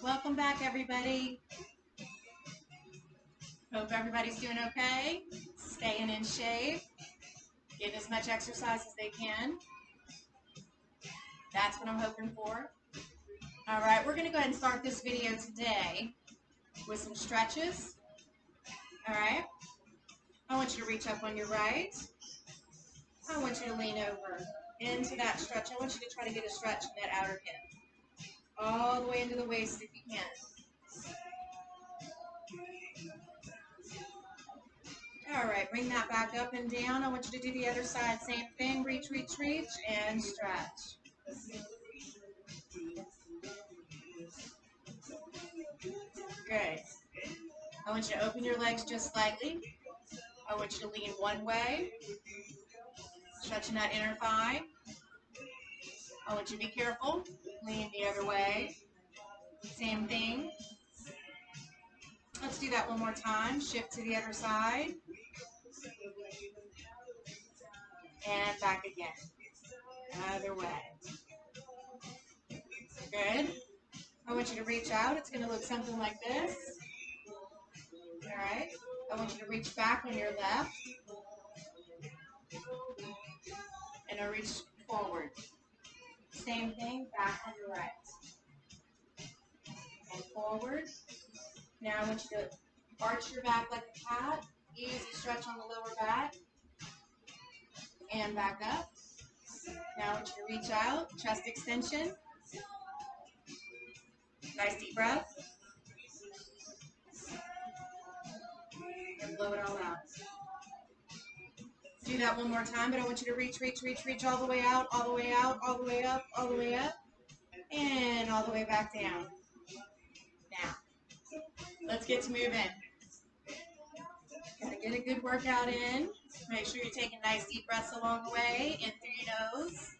Welcome back, everybody. Hope everybody's doing okay, staying in shape, getting as much exercise as they can. That's what I'm hoping for. All right, we're going to go ahead and start this video today with some stretches. All right, I want you to reach up on your right. I want you to lean over into that stretch. I want you to try to get a stretch in that outer hip, all the way into the waist if you can. All right, bring that back up and down. I want you to do the other side, same thing. Reach, reach, reach, and stretch. Good. I want you to open your legs just slightly. I want you to lean one way, stretching that inner thigh. I want you to be careful. Lean the other way. Same thing. Let's do that one more time. Shift to the other side. And back again. Other way. Good. I want you to reach out. It's going to look something like this. All right. I want you to reach back on your left. And I reach forward. Same thing, back on your right. And forward. Now I want you to arch your back like a cat. Easy stretch on the lower back. And back up. Now I want you to reach out, chest extension. Nice deep breath. And blow it all out. Do that one more time, but I want you to reach, reach, reach, reach all the way out, all the way out, all the way up, all the way up, and all the way back down. Now, let's get to moving. Gotta get a good workout in. Make sure you're taking nice deep breaths along the way, in through your nose,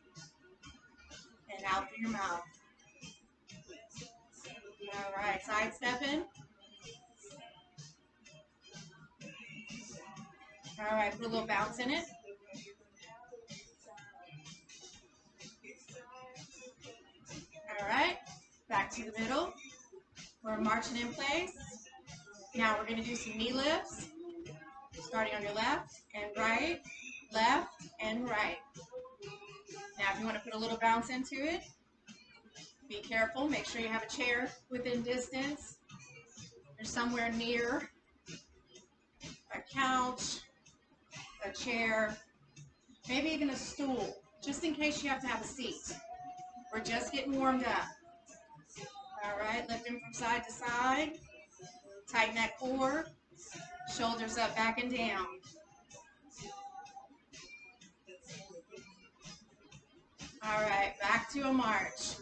and out through your mouth. All right, side stepping. All right, put a little bounce in it. All right, back to the middle. We're marching in place. Now we're going to do some knee lifts, starting on your left and right, and right. Now if you want to put a little bounce into it, be careful. Make sure you have a chair within distance. Or somewhere near a couch, a chair, maybe even a stool, just in case you have to have a seat. We're just getting warmed up. All right, lifting from side to side. Tighten that core. Shoulders up, back and down. All right, back to a march.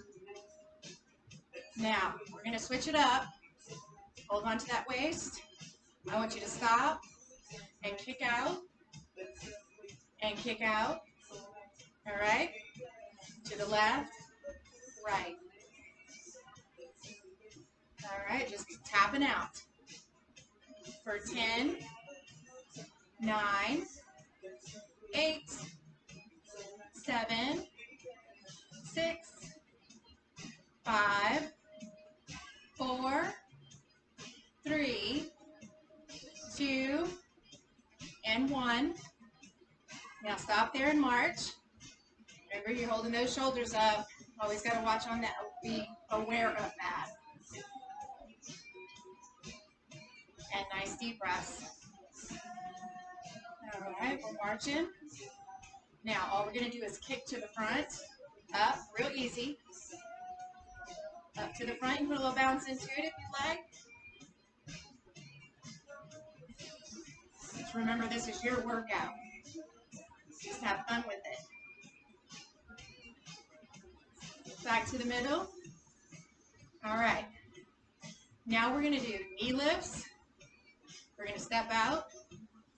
Now, we're going to switch it up. Hold on to that waist. I want you to stop and kick out. And kick out. All right? To the left, right. All right, just tapping out. For 10, 9, 8, 7, 6, 5, 4, 3, 2, and 1. Now stop there and march. Remember, you're holding those shoulders up. Always got to watch on that, be aware of that. And nice deep breaths. All right, we're marching. Now, all we're going to do is kick to the front, up, real easy. Up to the front, you put a little bounce into it if you like. Just remember, this is your workout. Just have fun with it. Back to the middle. All right. Now we're going to do knee lifts. We're going to step out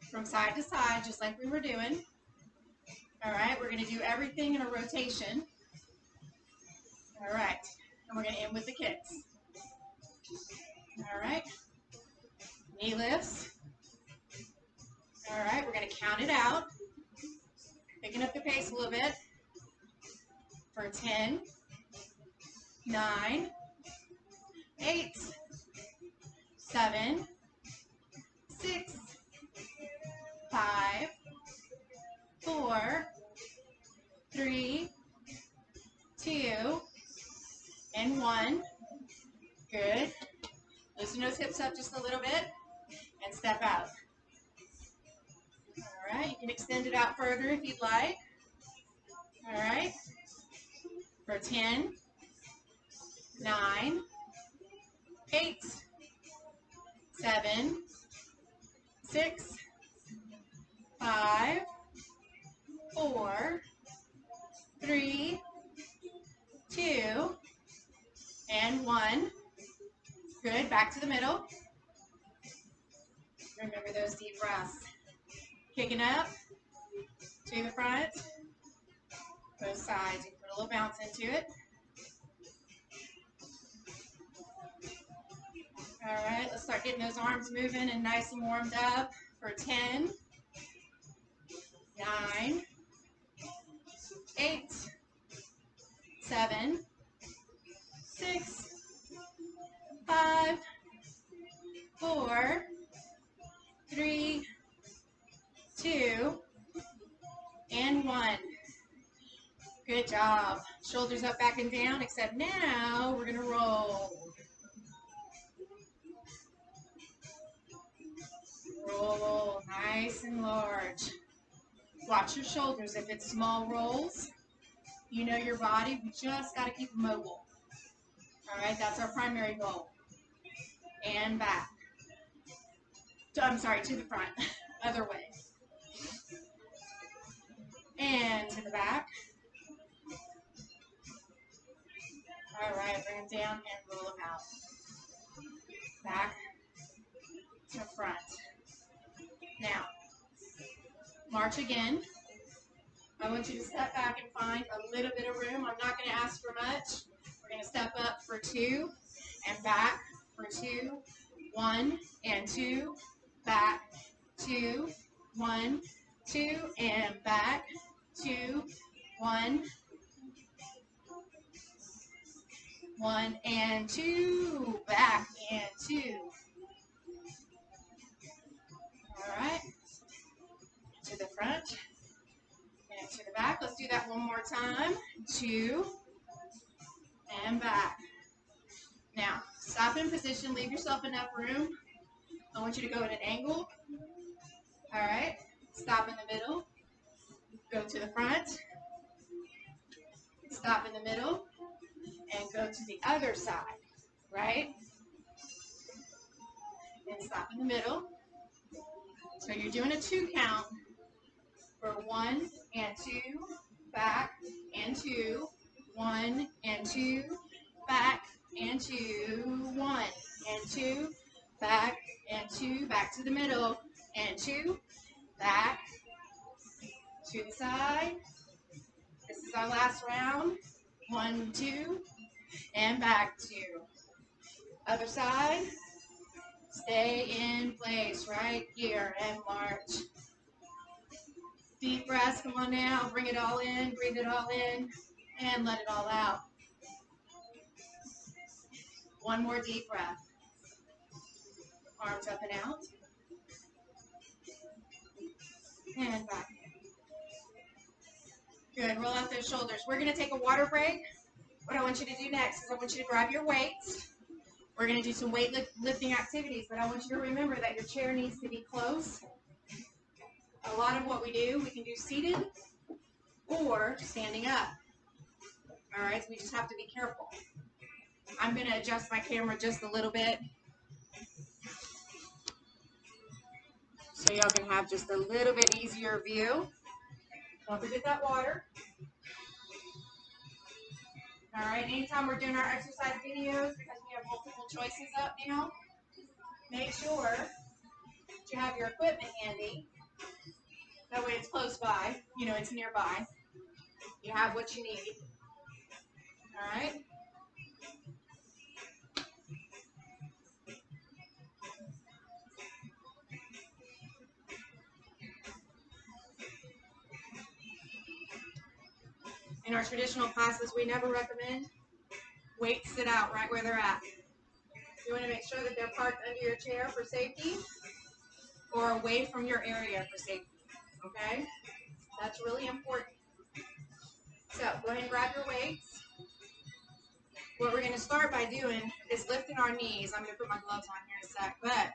from side to side, just like we were doing. All right, we're going to do everything in a rotation. All right, and we're going to end with the kicks. All right, knee lifts. All right, we're going to count it out. Picking up the pace a little bit. For 10, 9, 8, 7, 6, 5, 4, 3, 2, and 1. Good. Loosen those hips up just a little bit and step out. All right, you can extend it out further if you'd like. All right, for 10, 9, 8, 7, 6, 5, 4, 3, 2, and 1. Good, back to the middle. Remember those deep breaths. Kicking up to the front, both sides. You can put a little bounce into it. All right, let's start getting those arms moving and nice and warmed up for 10, 9, 8, 7, 6, 5, 4, 3, 2, and 1. Good job. Shoulders up, back, and down, except now we're going to roll. Roll nice and large. Watch your shoulders. If it's small rolls, you know your body. We just got to keep mobile. All right, that's our primary goal. And back. I'm sorry, to the front. Other way. And to the back. All right, bring them down and roll them out. Back to front. Now, march again. I want you to step back and find a little bit of room. I'm not going to ask for much. We're going to step up for 2 and back for 2, 1 and 2, back, 2, 1, 2, and back, 2, 1, 1 and 2, back and 2. All right, to the front and to the back. Let's do that one more time. 2 and back. Now, stop in position. Leave yourself enough room. I want you to go at an angle. All right, stop in the middle. Go to the front. Stop in the middle. And go to the other side, right? And stop in the middle. So you're doing a 2 count for 1 and 2, back and 2, 1 and 2, back and 2, 1 and 2, back and 2, back to the middle, and 2, back to the side. This is our last round. 1, 2, and back 2. Other side. Stay in place right here and march. Deep breaths, come on now. Bring it all in, breathe it all in, and let it all out. One more deep breath. Arms up and out. And back. Good, roll out those shoulders. We're going to take a water break. What I want you to do next is I want you to grab your weights. We're going to do some weightlifting activities, but I want you to remember that your chair needs to be close. A lot of what we do, we can do seated or standing up. All right, so we just have to be careful. I'm going to adjust my camera just a little bit so y'all can have just a little bit easier view. Don't forget that water. All right, anytime we're doing our exercise videos, because we have multiple choices up now, make sure that you have your equipment handy. That way it's close by, you know, it's nearby. You have what you need. All right? In our traditional classes, we never recommend weights sit out right where they're at. You want to make sure that they're parked under your chair for safety or away from your area for safety, okay? That's really important. So go ahead and grab your weights. What we're going to start by doing is lifting our knees. I'm going to put my gloves on here in a sec, but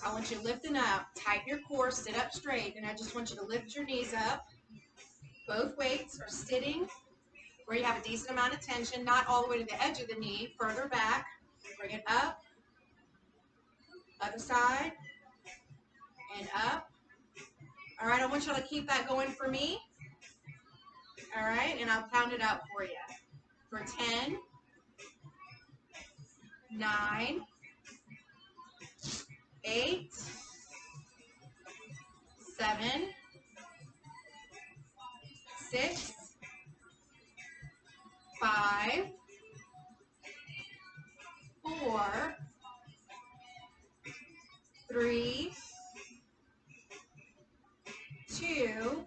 I want you lifting up, tighten your core, sit up straight, and I just want you to lift your knees up. Both weights are sitting where you have a decent amount of tension, not all the way to the edge of the knee, further back. Bring it up, other side, and up. All right, I want y'all to keep that going for me. All right, and I'll count it out for you. For 10, 9, 8, 7, 6, 5, 4, 3, 2,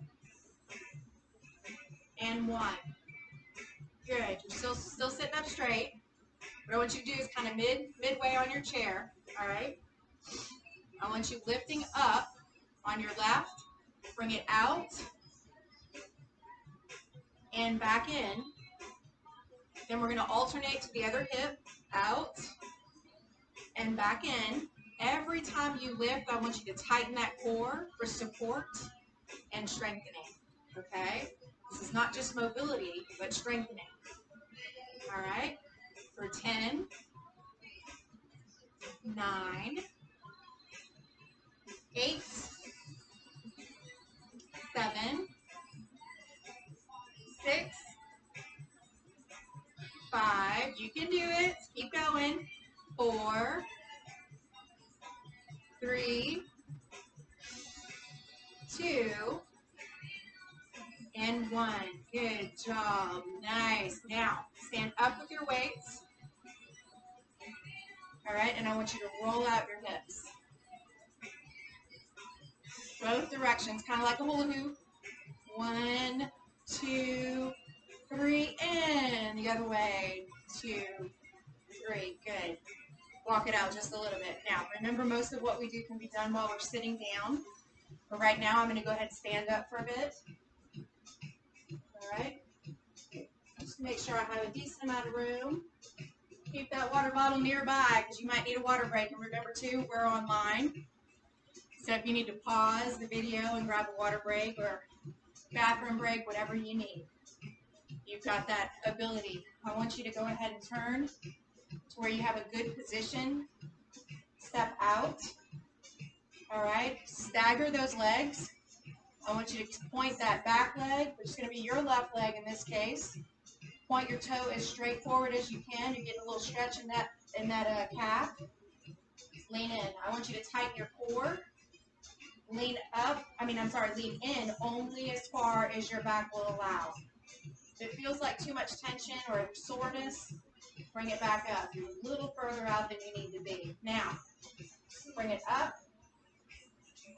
and 1. Good. You're still sitting up straight. What I want you to do is kind of midway on your chair. All right. I want you lifting up on your left. Bring it out and back in. Then we're going to alternate to the other hip. Out and back in. Every time you lift, I want you to tighten that core for support and strengthening. Okay? This is not just mobility, but strengthening. All right? For 10, 9, 8, 7, 6, 5. You can do it. Keep going. 4, 3, 2, and 1. Good job. Nice. Now, stand up with your weights. All right, and I want you to roll out your hips. Both directions, kind of like a hula hoop. 1, 2, 3, and the other way. 2, 3. Good. Walk it out just a little bit. Now, remember, most of what we do can be done while we're sitting down. But right now, I'm going to go ahead and stand up for a bit. All right. Just to make sure I have a decent amount of room. Keep that water bottle nearby because you might need a water break. And remember, too, we're online. So if you need to pause the video and grab a water break or bathroom break, whatever you need, you've got that ability. I want you to go ahead and turn to where you have a good position. Step out. All right. Stagger those legs. I want you to point that back leg, which is going to be your left leg in this case. Point your toe as straight forward as you can. You're getting a little stretch in that calf. Lean in. I want you to tighten your core. Lean in only as far as your back will allow. If it feels like too much tension or soreness, bring it back up. You're a little further out than you need to be. Now, bring it up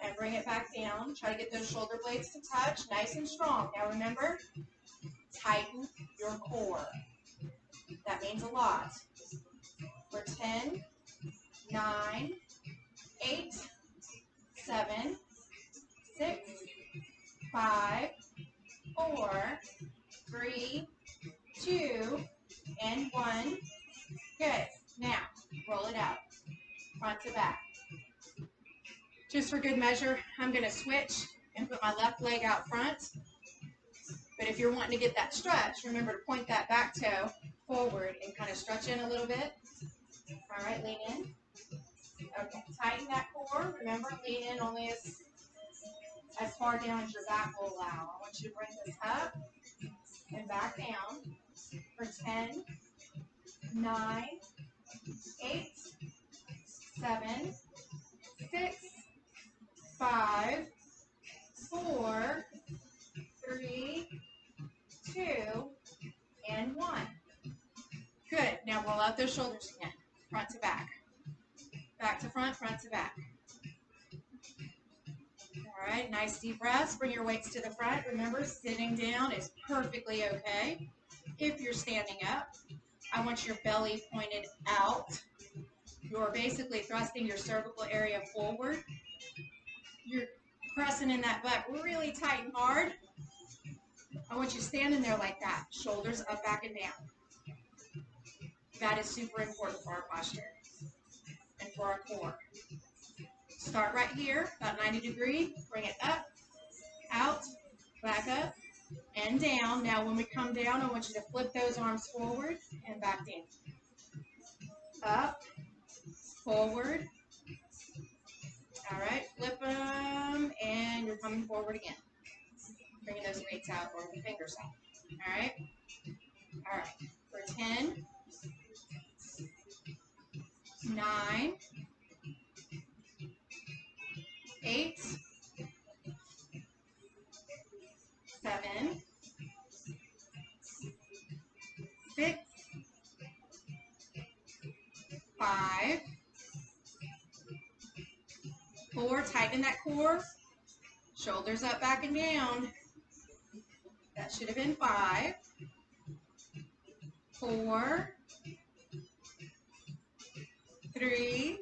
and bring it back down. Try to get those shoulder blades to touch, nice and strong. Now remember, tighten your core. That means a lot. For 10, 9, 8, 7, 6, 5, 4, 3, 2, and 1. Good. Now, roll it out, front to back. Just for good measure, I'm going to switch and put my left leg out front. But if you're wanting to get that stretch, remember to point that back toe forward and kind of stretch in a little bit. All right, lean in. Okay, tighten that core. Remember, lean in only as far down as your back will allow. I want you to bring this up and back down for 10, 9, 8, 7, 6, 5, 4, 3, 2, and 1. Good. Now roll out those shoulders again, front to back. Back to front, front to back. All right, nice deep breaths. Bring your weights to the front. Remember, sitting down is perfectly okay. If you're standing up, I want your belly pointed out. You're basically thrusting your cervical area forward. You're pressing in that butt really tight and hard. I want you standing there like that, shoulders up, back, and down. That is super important for our posture and for our core. Start right here, about 90 degrees, bring it up, out, back up, and down. Now when we come down, I want you to flip those arms forward and back down. Up, forward. All right, flip them, and you're coming forward again. Bringing those weights out or the fingers out. All right? All right, for 10, 9, 8, 7, 6, 5, 4, tighten that core, shoulders up, back, and down. That should have been 5, 4, 3,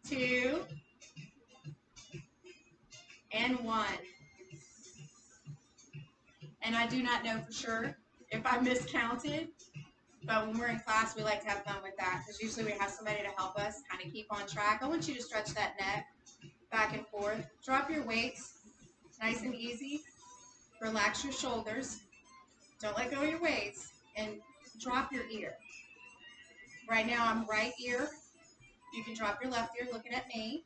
2, and 1. And I do not know for sure if I miscounted, but when we're in class, we like to have fun with that because usually we have somebody to help us kind of keep on track. I want you to stretch that neck back and forth. Drop your weights nice and easy. Relax your shoulders. Don't let go of your weights. And drop your ear. Right now, I'm right ear. You can drop your left ear looking at me.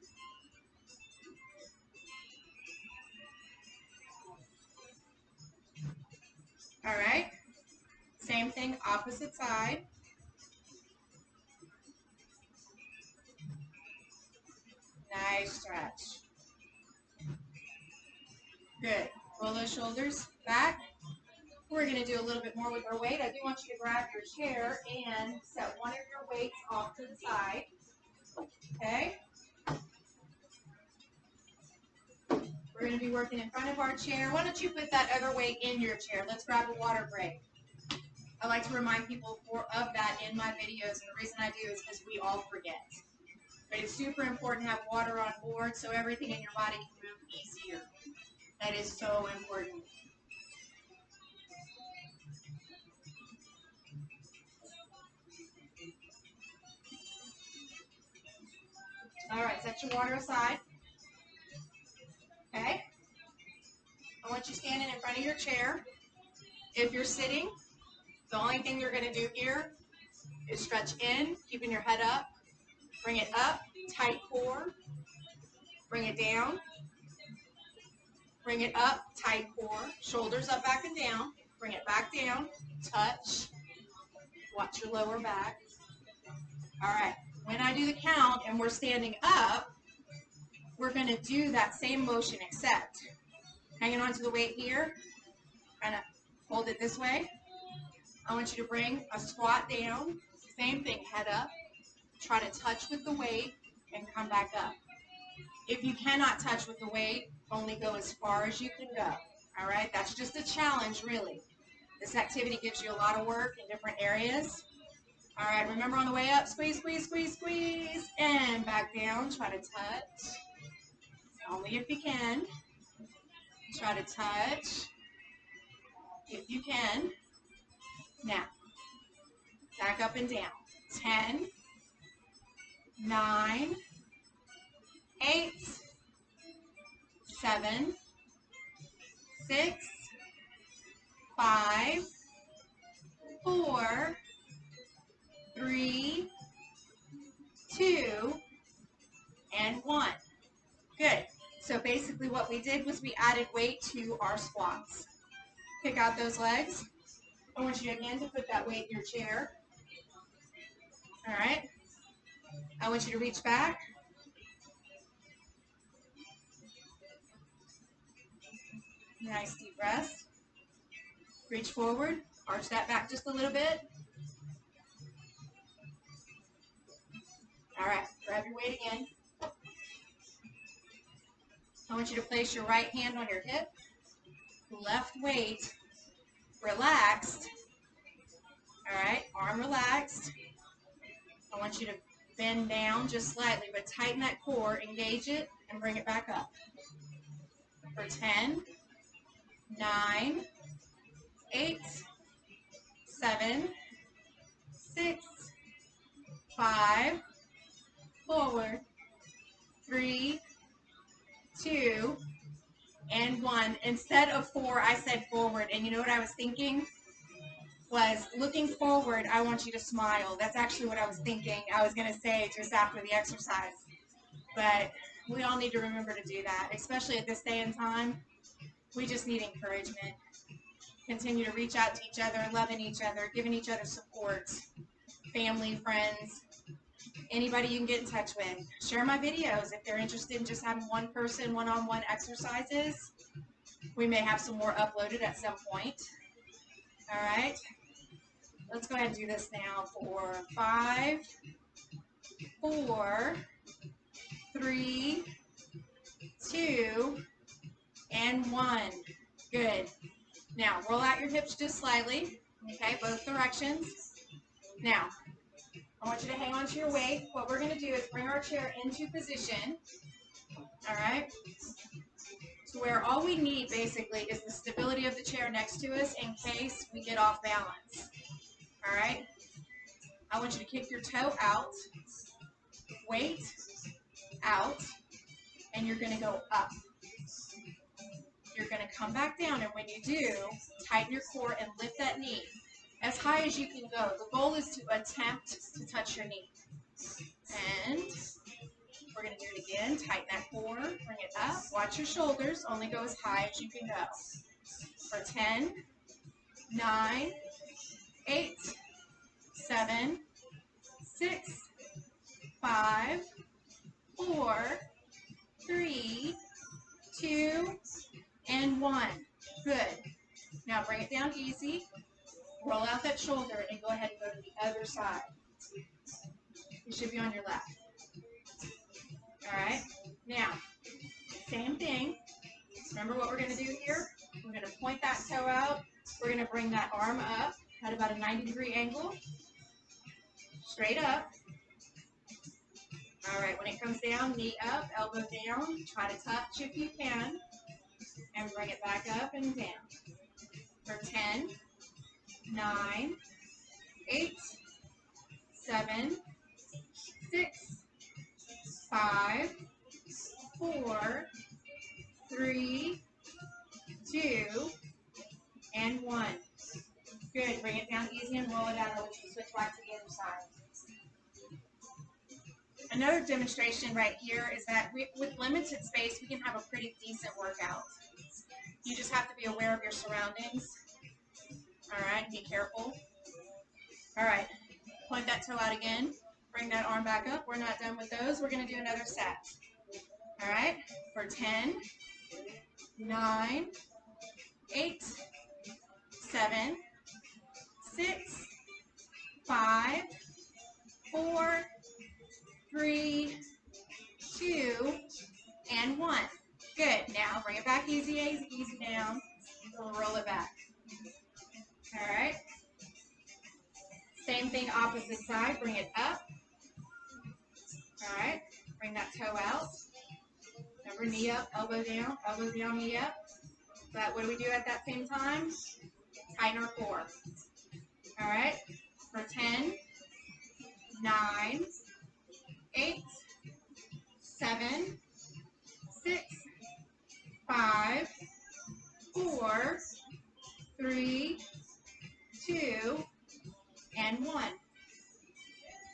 All right. Same thing, opposite side. Nice stretch. Good. Roll those shoulders back. We're going to do a little bit more with our weight. I do want you to grab your chair and set one of your weights off to the side. Okay? We're going to be working in front of our chair. Why don't you put that other weight in your chair? Let's grab a water break. I like to remind people of that in my videos, and the reason I do is because we all forget. But it's super important to have water on board so everything in your body can move easier. That is so important. All right, set your water aside. Okay? I want you standing in front of your chair. If you're sitting, the only thing you're going to do here is stretch in, keeping your head up. Bring it up, tight core. Bring it down. Bring it up, tight core. Shoulders up, back, and down. Bring it back down. Touch. Watch your lower back. All right. When I do the count and we're standing up, we're going to do that same motion except hanging on to the weight here. Kind of hold it this way. I want you to bring a squat down. Same thing, head up. Try to touch with the weight and come back up. If you cannot touch with the weight, only go as far as you can go. All right? That's just a challenge, really. This activity gives you a lot of work in different areas. All right, remember on the way up, squeeze, squeeze, squeeze, squeeze, and back down. Try to touch. Only if you can. Try to touch if you can. Now, back up and down. 10, 9, 8, 7, 6, 5, 4, 3, 2, and 1. Good. So basically what we did was we added weight to our squats. Pick out those legs. I want you again to put that weight in your chair. All right. I want you to reach back. Nice deep breath. Reach forward. Arch that back just a little bit. All right. Grab your weight again. I want you to place your right hand on your hip. Left weight relaxed. All right. Arm relaxed. want you to bend down just slightly, but tighten that core, engage it, and bring it back up. For 10, 9, 8, 7, 6, 5, forward, 3, 2, and 1. Instead of 4, I said forward. And you know what I was thinking? Was looking forward, I want you to smile. That's actually what I was thinking. I was going to say just after the exercise. But we all need to remember to do that, especially at this day and time. We just need encouragement. Continue to reach out to each other, loving each other, giving each other support. Family, friends, anybody you can get in touch with. Share my videos if they're interested in just having one person, one-on-one exercises. We may have some more uploaded at some point. All right. Let's go ahead and do this now for 5, 4, 3, 2, and 1. Good. Now, roll out your hips just slightly. Okay, both directions. Now, I want you to hang on to your weight. What we're going to do is bring our chair into position. All right? So where all we need, basically, is the stability of the chair next to us in case we get off balance. All right? I want you to kick your toe out, weight out, and you're going to go up. You're going to come back down, and when you do, tighten your core and lift that knee as high as you can go. The goal is to attempt to touch your knee. And we're going to do it again. Tighten that core, bring it up. Watch your shoulders, only go as high as you can go. For 10, 9, 8, 7, 6, 5, 4, 3, 2, and 1. Good. Now bring it down easy. Roll out that shoulder and go ahead and go to the other side. You should be on your left. All right. Now, same thing. Remember what we're going to do here? We're going to point that toe out. We're going to bring that arm up at about a 90-degree angle. Straight up. All right. When it comes down, knee up, elbow down. Try to touch if you can. And bring it back up and down. For 10, 9, 8, 7, 6, 5, 4, 3, 2, and 1. Good. Bring it down easy and roll it out. I'll let you switch back to the other side. Another demonstration right here is that with limited space, we can have a pretty decent workout. You just have to be aware of your surroundings. All right, be careful. All right, point that toe out again. Bring that arm back up. We're not done with those. We're going to do another set. All right, for 10, 9, 8, 7, 6, 5, 4, 3, 2, and 1. Good. Now bring it back easy, easy down. We'll roll it back. All right. Same thing, opposite side. Bring it up. All right. Bring that toe out. Remember, knee up, elbow down, knee up. But what do we do at that same time? Tighten our core. All right. For 10, 9, 8, 7, 6, 5, 4, 3, 2, and 1.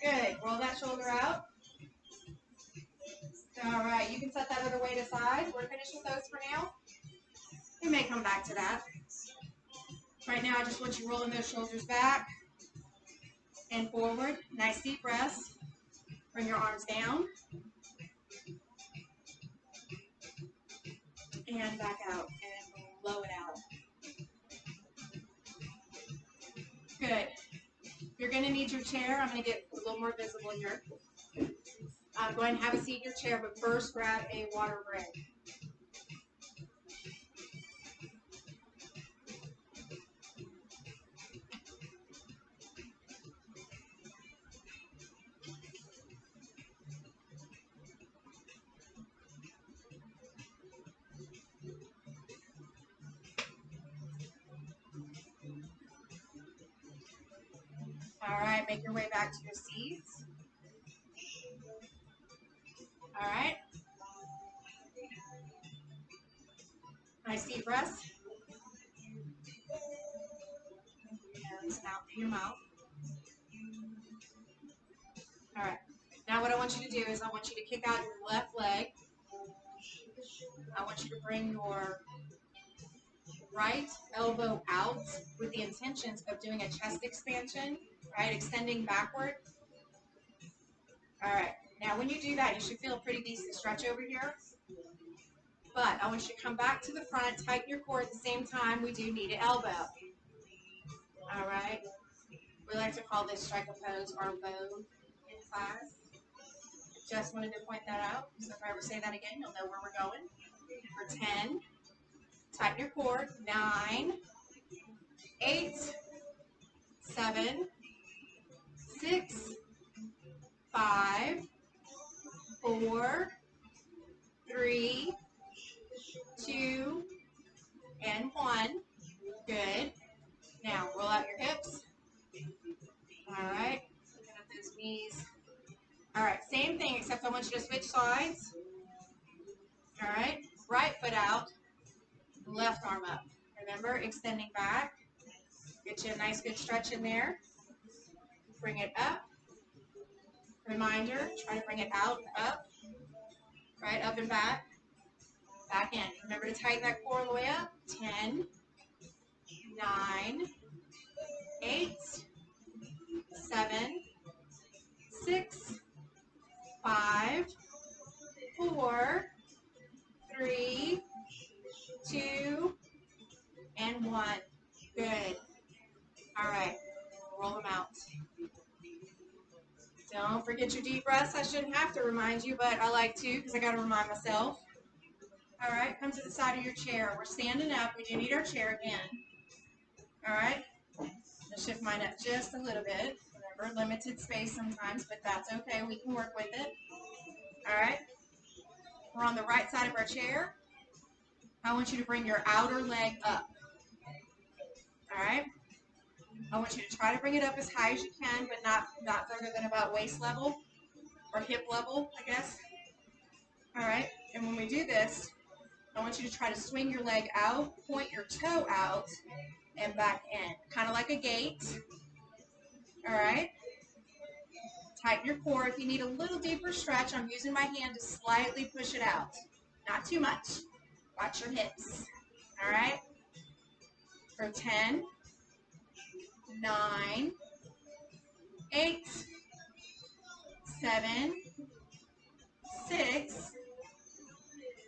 Good. Roll that shoulder out. All right. You can set that other weight aside. We're finished with those for now. We may come back to that. Right now, I just want you rolling those shoulders back and forward. Nice deep breaths. Bring your arms down. And back out. And blow it out. Good. You're going to need your chair. I'm going to get a little more visible here. Go ahead and have a seat in your chair, but first grab a water break. All right, make your way back to your seats. All right. Nice deep breaths. Hands out through your mouth. All right. Now what I want you to do is I want you to kick out your left leg. I want you to bring your right elbow out with the intentions of doing a chest expansion, right? Extending backward. All right. Now when you do that, you should feel a pretty decent stretch over here. But I want you to come back to the front, tighten your core at the same time. We do need an elbow. All right. We like to call this strike a pose or bow in class. Just wanted to point that out. So if I ever say that again, you'll know where we're going. For 10, tighten your core. 9, 8, 7, 6, 5, 4, 3, 2, and 1. Good. Now roll out your hips. All right. Looking at those knees. All right. Same thing, except I want you to switch sides. All right. Right foot out. Left arm up. Remember, extending back. Get you a nice good stretch in there. Bring it up. Reminder, try to bring it out and up. Right, up and back. Back in. Remember to tighten that core all the way up. 10, 9, 8, 7, 6, 5, 4, 3, 2, and 1. Good. All right. Roll them out. Don't forget your deep breaths. I shouldn't have to remind you, but I like to because I got to remind myself. All right. Come to the side of your chair. We're standing up. We do need our chair again. All right. I'll shift mine up just a little bit. Remember, limited space sometimes, but that's okay. We can work with it. All right. We're on the right side of our chair. I want you to bring your outer leg up. All right. I want you to try to bring it up as high as you can, but not further than about waist level or hip level, I guess. All right. And when we do this, I want you to try to swing your leg out, point your toe out, and back in. Kind of like a gate. All right. Tighten your core. If you need a little deeper stretch, I'm using my hand to slightly push it out. Not too much. Watch your hips. All right. For 10, 9, 8, 7, 6,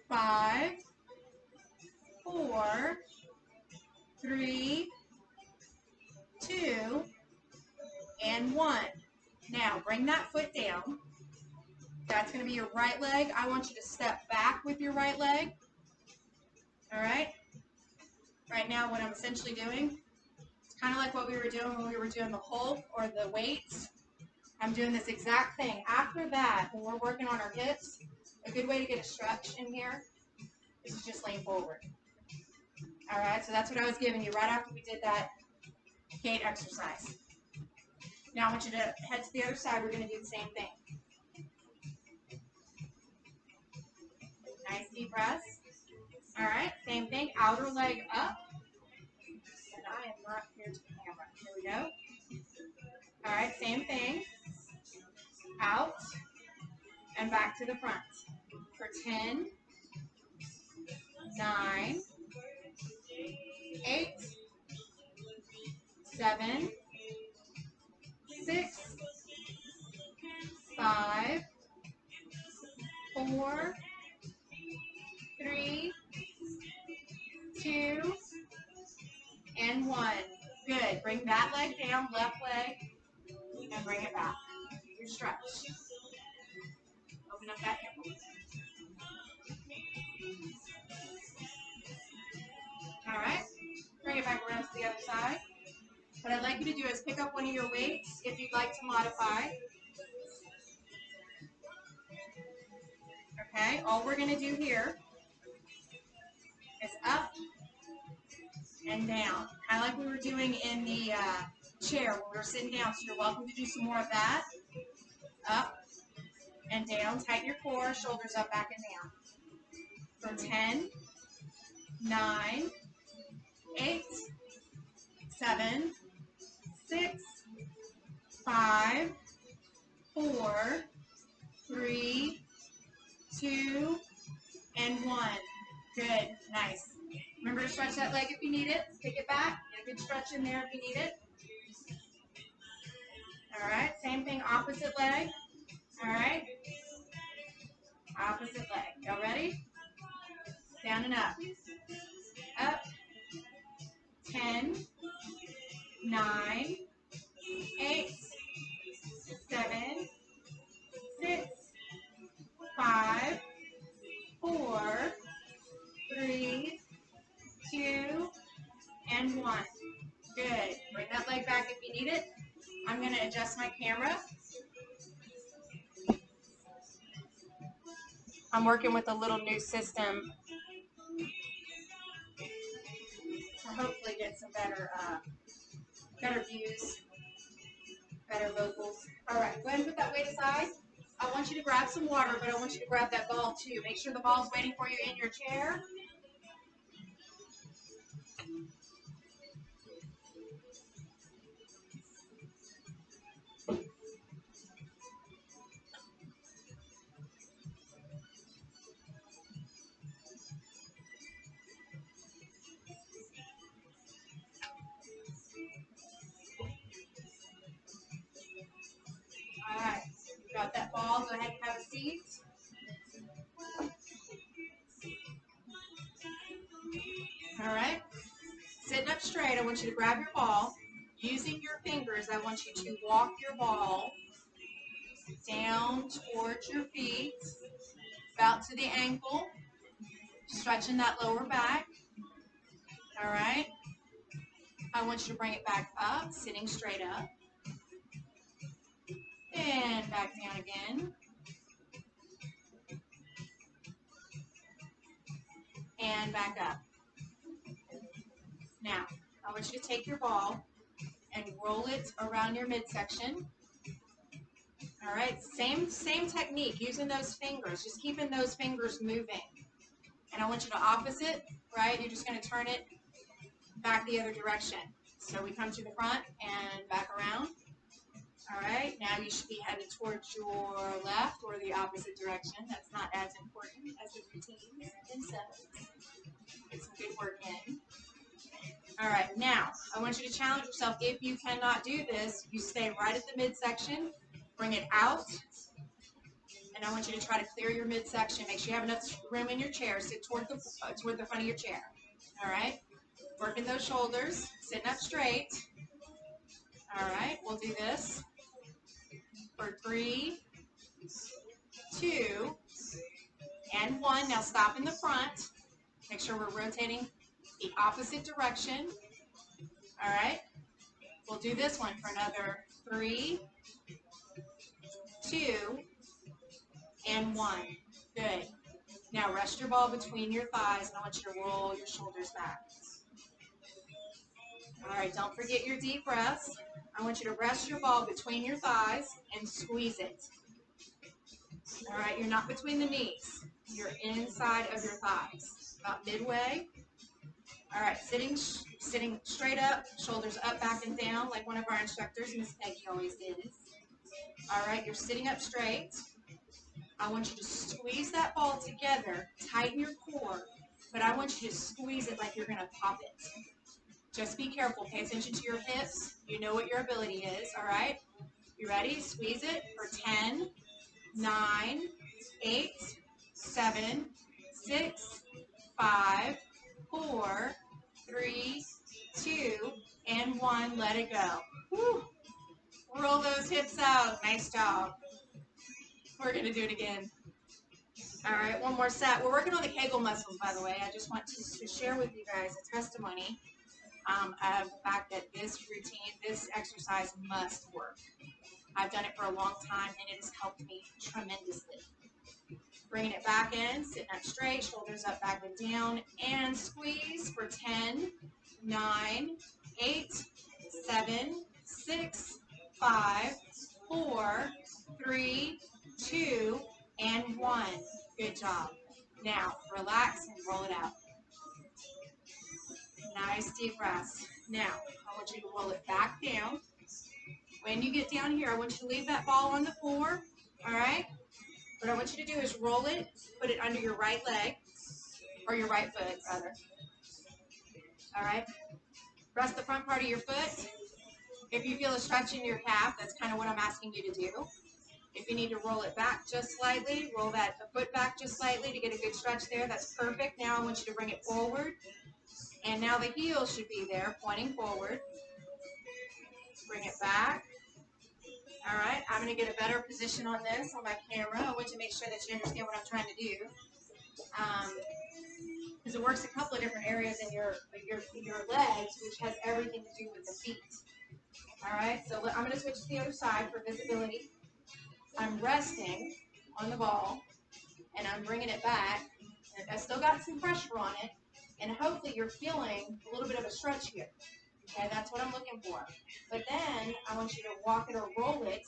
5, 4, 3, 2, and 1. Now, bring that foot down. That's going to be your right leg. I want you to step back with your right leg. All right? Right now, what I'm essentially doing, it's kind of like what we were doing when we were doing the Hulk or the weights. I'm doing this exact thing. After that, when we're working on our hips, a good way to get a stretch in here is to just lean forward. All right, so that's what I was giving you right after we did that gait exercise. Now I want you to head to the other side. We're going to do the same thing. Nice deep breaths. All right, same thing. Outer leg up. And I am not here to the camera. Here we go. All right, same thing. Out and back to the front. For 10, 9, 8, 7, 6, 5, 4, 3, 2, and 1. Good. Bring that leg down, left leg, and bring it back. Your stretch. Open up that hip. All right. Bring it back around to the other side. What I'd like you to do is pick up one of your weights if you'd like to modify. Okay. All we're going to do here is up and down. Kind of like we were doing in the chair when we were sitting down, so you're welcome to do some more of that. Up and down, tighten your core, shoulders up, back and down. For 10, 9, 8, 7, 6, 5, 4, 3, 2, and 1. Good, nice. Remember to stretch that leg if you need it. Kick it back, get a good stretch in there if you need it. All right, same thing, opposite leg. All right, opposite leg. Y'all ready? Down and up. Up. 10, 9, 8, 7, 6, 5, 4, 3, 2, and 1. Good. Bring that leg back if you need it. I'm going to adjust my camera. I'm working with a little new system to hopefully get some better views, better vocals. All right, go ahead and put that weight aside. I want you to grab some water, but I want you to grab that ball too. Make sure the ball's waiting for you in your chair. All right, you got that ball. Go ahead and have a seat. All right, sitting up straight, I want you to grab your ball. Using your fingers, I want you to walk your ball down towards your feet, about to the ankle, stretching that lower back. All right, I want you to bring it back up, sitting straight up, and back down again. And back up. Now, I want you to take your ball and roll it around your midsection. All right, same technique, using those fingers, just keeping those fingers moving. And I want you to opposite, right? You're just going to turn it back the other direction. So we come to the front and back around. All right, now you should be headed towards your left or the opposite direction. That's not as important as the routines themselves. Get some good work in. All right, now I want you to challenge yourself. If you cannot do this, you stay right at the midsection, bring it out, and I want you to try to clear your midsection. Make sure you have enough room in your chair. Sit toward the front of your chair. All right, working those shoulders, sitting up straight. All right, we'll do this for 3, 2, and 1. Now stop in the front. Make sure we're rotating the opposite direction. All right, we'll do this one for another 3, 2, and 1. Good. Now rest your ball between your thighs, and I want you to roll your shoulders back. All right, don't forget your deep breaths. I want you to rest your ball between your thighs and squeeze it. All right, you're not between the knees. You're inside of your thighs, about midway. All right, sitting straight up, shoulders up, back, and down, like one of our instructors, Miss Peggy, always is. All right, you're sitting up straight. I want you to squeeze that ball together, tighten your core, but I want you to squeeze it like you're going to pop it. Just be careful. Pay attention to your hips. You know what your ability is, all right? You ready? Squeeze it for 10, 9, 8, 7, 6, 5, 4, 3, 2, and 1. Let it go. Woo. Roll those hips out. Nice job. We're going to do it again. All right, one more set. We're working on the Kegel muscles, by the way. I just want to share with you guys a testimony of the fact that this routine, this exercise must work. I've done it for a long time, and it has helped me tremendously. Bringing it back in, sitting up straight, shoulders up, back and down, and squeeze for 10, 9, 8, 7, 6, 5, 4, 3, 2, and 1. Good job. Now, relax and roll it out. Nice deep breaths. Now, I want you to roll it back down. When you get down here, I want you to leave that ball on the floor, all right? What I want you to do is roll it, put it under your right leg, or your right foot, rather. All right? Rest the front part of your foot. If you feel a stretch in your calf, that's kind of what I'm asking you to do. If you need to roll it back just slightly, roll the foot back just slightly to get a good stretch there. That's perfect. Now I want you to bring it forward. And now the heel should be there, pointing forward. Bring it back. All right, I'm going to get a better position on this on my camera. I want to make sure that you understand what I'm trying to do. Because it works a couple of different areas in your legs, which has everything to do with the feet. All right, so I'm going to switch to the other side for visibility. I'm resting on the ball, and I'm bringing it back. And I still got some pressure on it, and hopefully you're feeling a little bit of a stretch here. Okay, that's what I'm looking for. But then I want you to walk it or roll it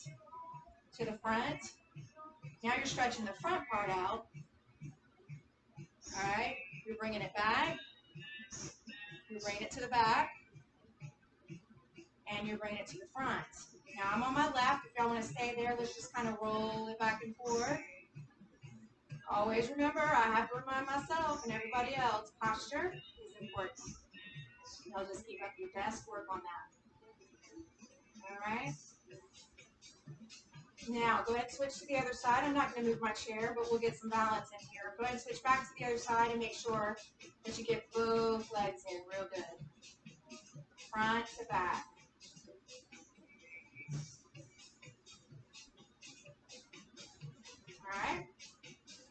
to the front. Now you're stretching the front part out. All right, you're bringing it back. You're bringing it to the back. And you're bringing it to the front. Now I'm on my left. If y'all want to stay there, let's just kind of roll it back and forth. Always remember, I have to remind myself and everybody else, posture is important. Y'all just keep up your best work on that. All right? Now, go ahead and switch to the other side. I'm not going to move my chair, but we'll get some balance in here. Go ahead and switch back to the other side and make sure that you get both legs in real good. Front to back. All right?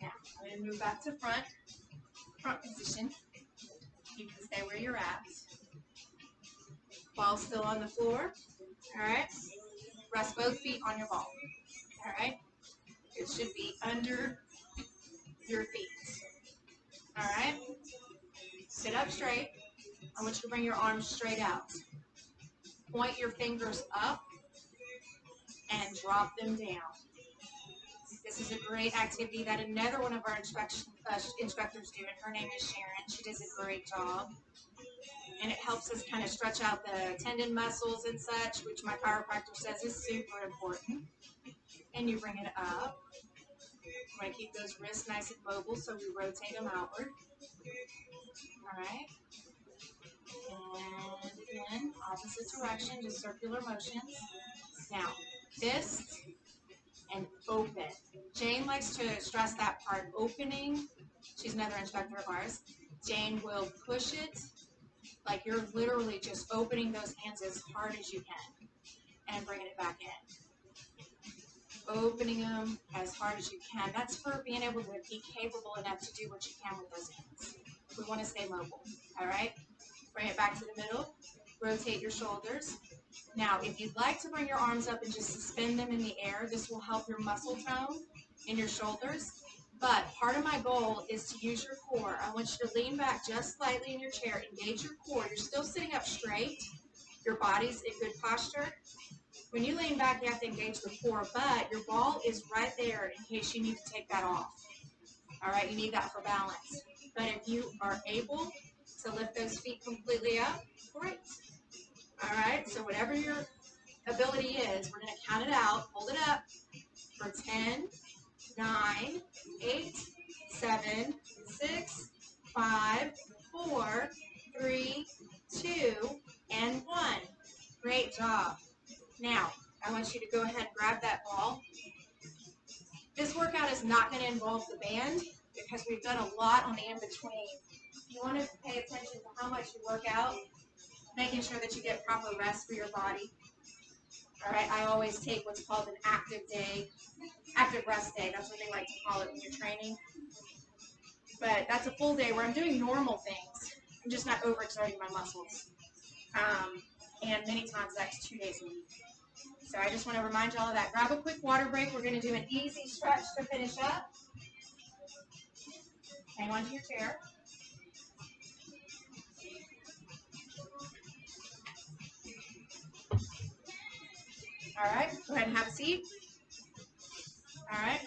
Now, I'm going to move back to front position. You can stay where you're at. Ball still on the floor. All right? Rest both feet on your ball. All right? It should be under your feet. All right? Sit up straight. I want you to bring your arms straight out. Point your fingers up and drop them down. This is a great activity that another one of our instructors do, and her name is Sharon. She does a great job. And it helps us kind of stretch out the tendon muscles and such, which my chiropractor says is super important. And you bring it up. You want to keep those wrists nice and mobile, so we rotate them outward. All right. And again, opposite direction, just circular motions. Now, fist and open. Jane likes to stress that part, opening. She's another instructor of ours. Jane will push it like you're literally just opening those hands as hard as you can and bringing it back in. Opening them as hard as you can. That's for being able to be capable enough to do what you can with those hands. We want to stay mobile, all right? Bring it back to the middle. Rotate your shoulders. Now, if you'd like to bring your arms up and just suspend them in the air, this will help your muscle tone in your shoulders. But part of my goal is to use your core. I want you to lean back just slightly in your chair. Engage your core. You're still sitting up straight. Your body's in good posture. When you lean back, you have to engage the core, but your ball is right there in case you need to take that off. All right, you need that for balance. But if you are able to lift those feet completely up, great. All right, so whatever your ability is, we're going to count it out. Hold it up for 10, 9, 8, 7, 6, 5, 4, 3, 2, and 1. Great job. Now, I want you to go ahead and grab that ball. This workout is not going to involve the band because we've done a lot on the in-between. You want to pay attention to how much you work out, making sure that you get proper rest for your body. All right, I always take what's called an active rest day. That's what they like to call it when you're training. But that's a full day where I'm doing normal things. I'm just not overexerting my muscles. And many times that's 2 days a week. So I just want to remind you all of that. Grab a quick water break. We're going to do an easy stretch to finish up. Hang on to your chair. All right, go ahead and have a seat. All right,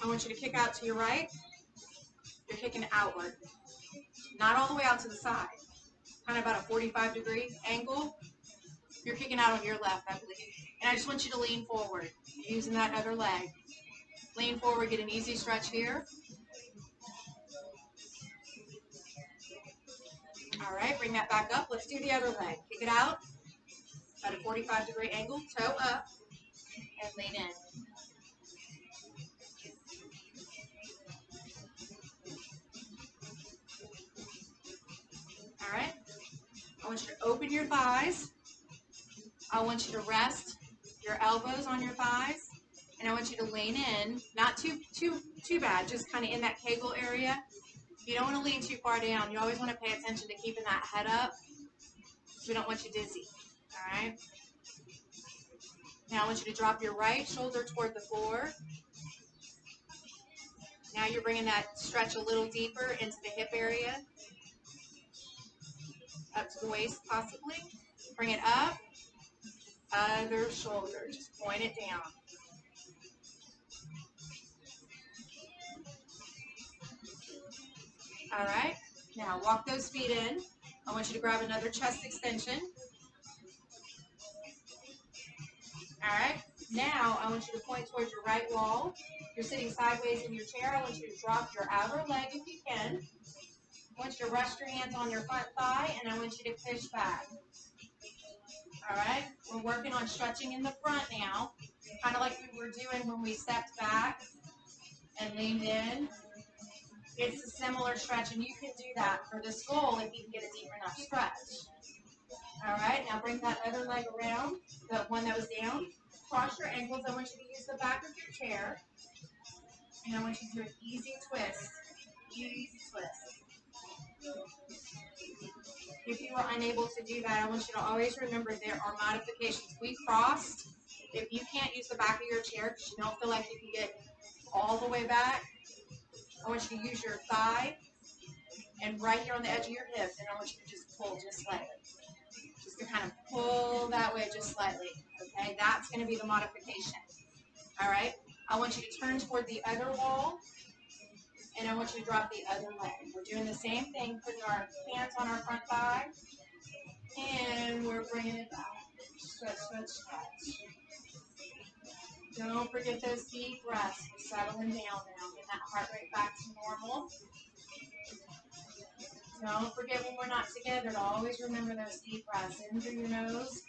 I want you to kick out to your right. You're kicking outward, not all the way out to the side, kind of about a 45-degree angle. You're kicking out on your left, I believe. And I just want you to lean forward, using that other leg. Lean forward, get an easy stretch here. All right, bring that back up. Let's do the other leg. Kick it out, about a 45-degree angle, toe up, and lean in. All right, I want you to open your thighs. I want you to rest your elbows on your thighs, and I want you to lean in, not too bad, just kind of in that Kegel area. You don't want to lean too far down. You always want to pay attention to keeping that head up, because we don't want you dizzy. All right. Now I want you to drop your right shoulder toward the floor. Now you're bringing that stretch a little deeper into the hip area, up to the waist possibly. Bring it up. Other shoulder, just point it down. All right, now walk those feet in. I want you to grab another chest extension. All right, now I want you to point towards your right wall. You're sitting sideways in your chair. I want you to drop your outer leg if you can. I want you to rest your hands on your front thigh, and I want you to push back. All right, we're working on stretching in the front now, kind of like we were doing when we stepped back and leaned in. It's a similar stretch, and you can do that for this goal if you can get a deep enough stretch. All right, now bring that other leg around, the one that was down. Cross your ankles. I want you to use the back of your chair, and I want you to do an easy twist. Easy twist. If you are unable to do that, I want you to always remember there are modifications. We crossed. If you can't use the back of your chair because you don't feel like you can get all the way back, I want you to use your thigh and right here on the edge of your hip, and I want you to just pull just slightly. Just to kind of pull that way just slightly, okay? That's going to be the modification, all right? I want you to turn toward the other wall, and I want you to drop the other leg. We're doing the same thing, putting our hands on our front thigh, and we're bringing it back. Stretch, stretch, stretch. Don't forget those deep breaths. We're settling down now. Get that heart rate back to normal. Don't forget when we're not together to always remember those deep breaths. In through your nose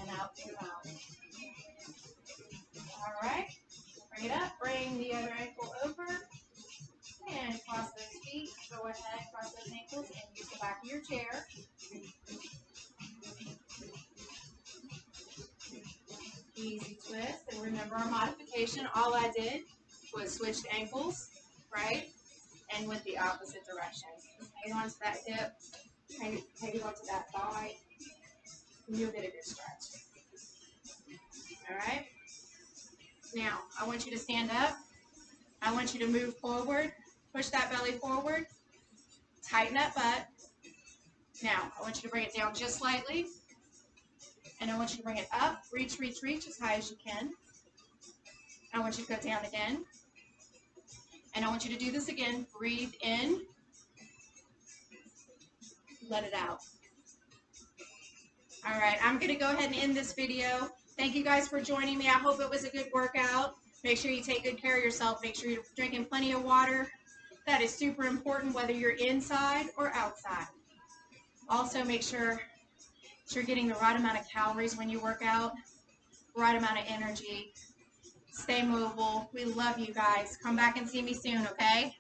and out through your mouth. All right. Bring it up. Bring the other ankle over. And cross those feet. Go ahead, cross those ankles, and use the back of your chair. Easy twist. And remember our modification. All I did was switched ankles, right? And went the opposite direction. Just hang on to that hip. Hang on to that thigh. And you'll get a good stretch. All right? Now, I want you to stand up. I want you to move forward. Push that belly forward. Tighten that butt. Now, I want you to bring it down just slightly. And I want you to bring it up. Reach, reach, reach as high as you can. I want you to go down again. And I want you to do this again. Breathe in. Let it out. All right, I'm going to go ahead and end this video. Thank you guys for joining me. I hope it was a good workout. Make sure you take good care of yourself. Make sure you're drinking plenty of water. That is super important whether you're inside or outside. Also, make sure you're getting the right amount of calories when you work out, right amount of energy. Stay mobile. We love you guys. Come back and see me soon, okay?